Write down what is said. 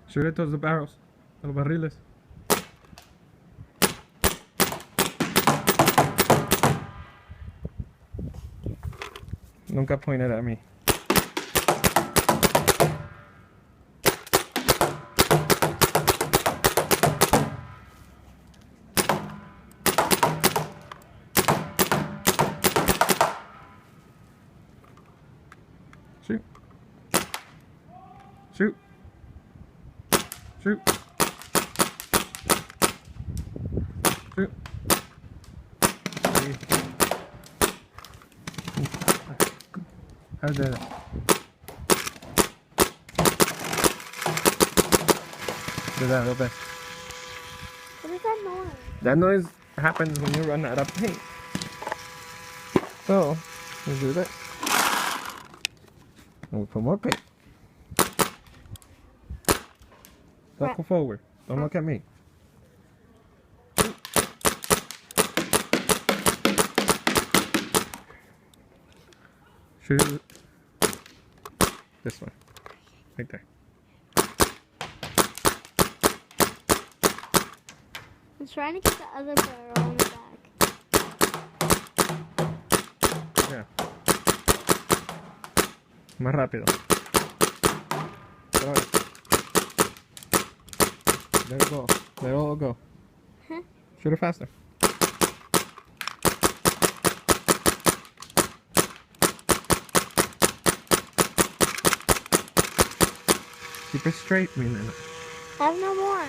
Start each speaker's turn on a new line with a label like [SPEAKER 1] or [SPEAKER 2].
[SPEAKER 1] Shoot it towards the barrels. A los barriles. Nunca point it at me. Shoot. Shoot. Shoot. Shoot. How's that? Do that a little bit.
[SPEAKER 2] What is that noise?
[SPEAKER 1] That noise happens when you run out of paint. So, we do this. And we put more paint. Don't go forward. Don't look at me. Shoot this one. Right there.
[SPEAKER 2] I'm trying to get the other barrel on the back.
[SPEAKER 1] Yeah. Más rápido. Otra vez. There it go. There it all go.
[SPEAKER 2] Huh?
[SPEAKER 1] Shoot it faster. Keep it straight, mi nena.
[SPEAKER 2] I have no more.